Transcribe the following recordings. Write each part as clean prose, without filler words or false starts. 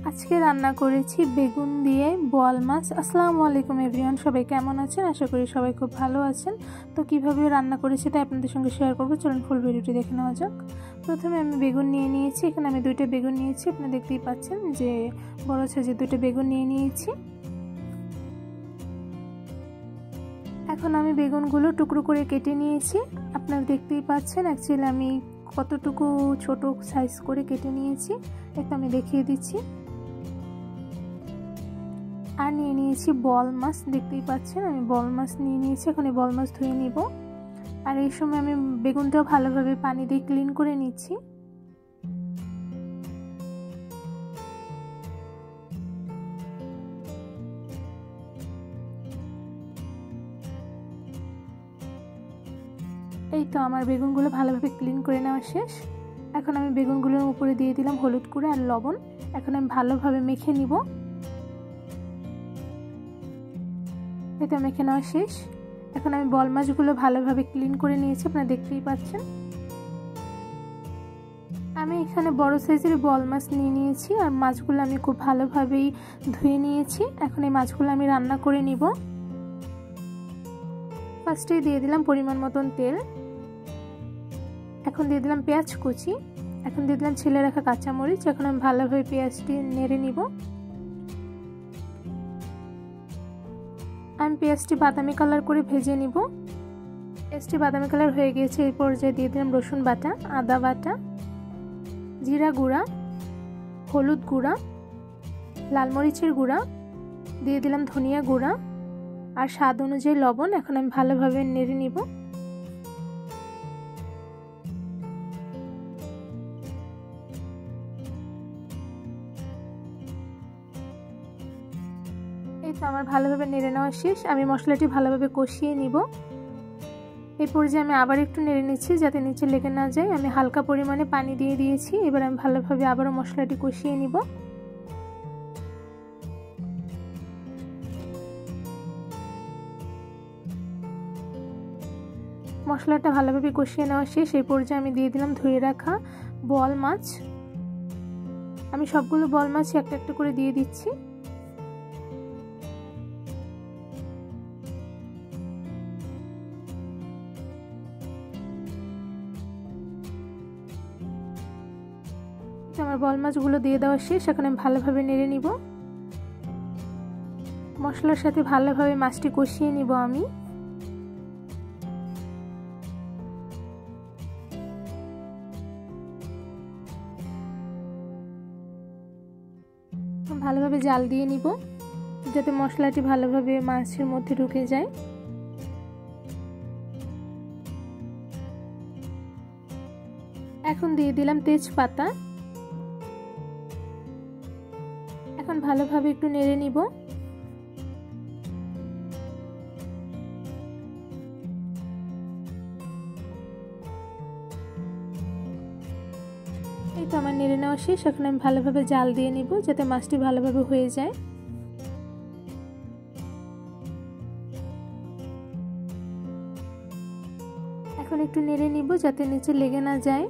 আজকে রান্না করেছি বেগুন দিয়ে বোয়াল মাছ। আসসালামু আলাইকুম এভরিওয়ান, সবাই কেমন আছেন? আশা করি সবাই খুব ভালো আছেন। তো কিভাবে রান্না করেছি তাই আপনাদের সঙ্গে শেয়ার করবো, চলুন ফুল ভিডিওটি দেখে নেওয়া যাক। প্রথমে আমি বেগুন নিয়ে নিয়েছি, এখানে আমি 2টা বেগুন নিয়েছি। আপনারা দেখতেই পাচ্ছেন যে বড় সাইজের 2টা বেগুন নিয়ে নিয়েছি। এখন আমি বেগুনগুলো টুকরো করে কেটে নিয়েছি। আপনারা দেখতেই পাচ্ছেন অ্যাকচুয়ালি আমি কতটুকু ছোট সাইজ করে কেটে নিয়েছি, এটা আমি দেখিয়ে দিচ্ছি। আর নিয়ে নিয়েছি বল মাছ, দেখতেই পাচ্ছেন আমি বল মাছ নিয়ে নিয়েছি। এখন এই বল মাছ ধুয়ে নিব। আর এই সময় আমি বেগুনটাও ভালোভাবে পানি দিয়ে ক্লিন করে নিচ্ছি। এই তো আমার বেগুনগুলো ভালোভাবে ক্লিন করে নেওয়া শেষ। এখন আমি বেগুনগুলোর উপরে দিয়ে দিলাম হলুদ গুঁড়ো আর লবণ। এখন আমি ভালোভাবে মেখে নিব। এটা মেখে নেওয়া শেষ। এখন আমি বল মাছগুলো ভালোভাবে ক্লিন করে নিয়েছি, আপনারা দেখতেই পাচ্ছেন। আমি এখানে বড় সাইজের বল মাছ নিয়ে নিয়েছি আর মাছগুলো আমি খুব ভালোভাবেই ধুয়ে নিয়েছি। এখন এই মাছগুলো আমি রান্না করে নিব। ফার্স্টেই দিয়ে দিলাম পরিমাণ মতন তেল। এখন দিয়ে দিলাম পেঁয়াজ কুচি। এখন দিয়ে দিলাম ছিলে রাখা কাঁচামরিচ। এখন আমি ভালোভাবে পেঁয়াজটি নেড়ে নিব। আমি পেঁয়াজটি বাদামি কালার করে ভেজে নিব। পেঁয়াজটি বাদামি কালার হয়ে গিয়েছে। এই পর্যায়ে দিয়ে দিলাম রসুন বাটা, আদা বাটা, জিরা গুঁড়া, হলুদ গুঁড়া, লাল মরিচের গুঁড়া, দিয়ে দিলাম ধনিয়া গুঁড়া আর স্বাদ অনুযায়ী লবণ। এখন আমি ভালোভাবে নেড়ে নিব। এই তো আমার ভালোভাবে নেড়ে নেওয়া শেষ। আমি মশলাটি ভালোভাবে কষিয়ে নিব। এই পর্যায়ে আমি আবার একটু নেড়ে নিচ্ছি যাতে নিচে লেগে না যায়। আমি হালকা পরিমাণে পানি দিয়ে দিয়েছি। এবার আমি ভালোভাবে আবারও মশলাটি কষিয়ে নিব। মশলাটা ভালোভাবে কষিয়ে নেওয়া শেষ। এই পর্যায়ে আমি দিয়ে দিলাম ধুয়ে রাখা বল মাছ। আমি সবগুলো বল মাছ একটা একটা করে দিয়ে দিচ্ছি। আমার বল মাছগুলো দিয়ে দেওয়া শেষ। এখন আমি ভালোভাবে নেড়ে নিব। মশলার সাথে ভালোভাবে মাছটি কষিয়ে নিব। আমি ভালোভাবে জাল দিয়ে নিব যাতে মশলাটি ভালোভাবে মাছের মধ্যে ঢুকে যায়। এখন দিয়ে দিলাম তেজপাতা। এখন ভালোভাবে একটু নেড়ে নিব। এই তো আমার নেড়ে নেওয়া শেষ। এখন আমি ভালোভাবে জাল দিয়ে নিব যাতে মাছটি ভালোভাবে হয়ে যায়। এখন একটু নেড়ে নিব যাতে নিচে লেগে না যায়।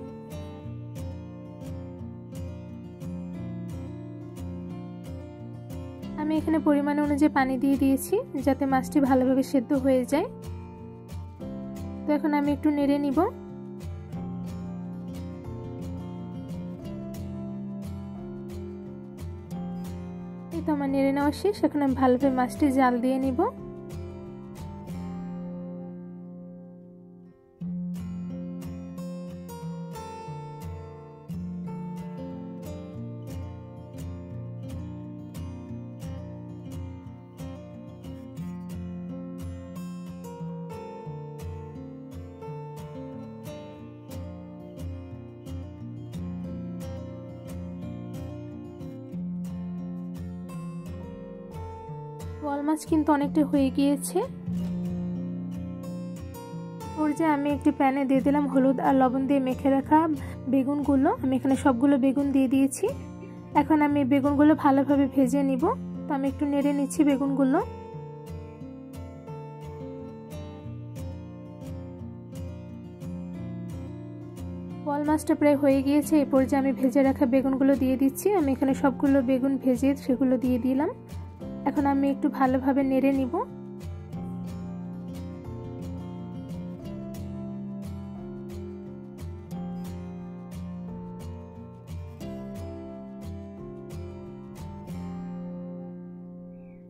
আমি এখানে পরিমাণ অনুযায়ী পানি দিয়ে দিয়েছি যাতে মাছটি ভালোভাবে সেদ্ধ হয়ে যায়। তো এখন আমি একটু নেড়ে নিব। এই তো আমার নেড়ে নেওয়া শেষ। এখন আমি ভালোভাবে মাছটি জাল দিয়ে নিব। বল মাছ কিন্তু অনেকটা হয়ে গিয়েছে। পর্যায়ে আমি একটি প্যানে দিয়ে দিলাম হলুদ আর লবণ দিয়ে মেখে রাখা বেগুনগুলো। আমি এখানে সবগুলো বেগুন দিয়ে দিয়েছি। এখন আমি বেগুনগুলো ভালোভাবে ভেজে নিব। তো আমি একটু নেড়ে নিচ্ছি বেগুনগুলো। বল বল মাছটা প্রায় হয়ে গিয়েছে। এই পর্যায়ে আমি ভেজে রাখা বেগুনগুলো দিয়ে দিচ্ছি। আমি এখানে সবগুলো বেগুন ভেজে সেগুলো দিয়ে দিলাম। এখন আমি একটু ভালোভাবে নেড়ে নিব।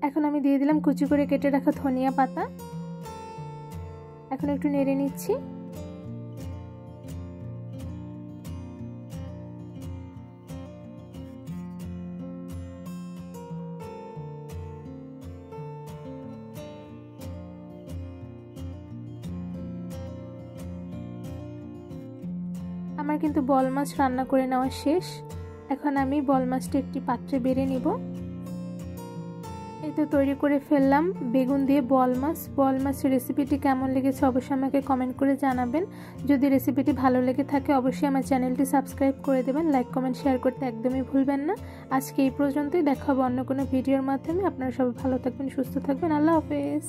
এখন আমি দিয়ে দিলাম কুচি করে কেটে রাখা ধনিয়া পাতা। এখন একটু নেড়ে নিচ্ছি। আমার কিন্তু বল মাছ রান্না করে নেওয়া শেষ। এখন আমি বল মাছটা একটি পাত্রে বেড়ে নিব। এই তো তৈরি করে ফেললাম বেগুন দিয়ে বল মাছ। বল মাছের রেসিপিটি কেমন লেগেছে অবশ্যই আমাকে কমেন্ট করে জানাবেন। যদি রেসিপিটি ভালো লেগে থাকে অবশ্যই আমার চ্যানেলটি সাবস্ক্রাইব করে দেবেন। লাইক কমেন্ট শেয়ার করতে একদমই ভুলবেন না। আজকে এই পর্যন্তই, দেখা হবে অন্য কোনো ভিডিওর মাধ্যমে। আপনারা সবাই ভালো থাকবেন, সুস্থ থাকবেন। আল্লাহ হাফেজ।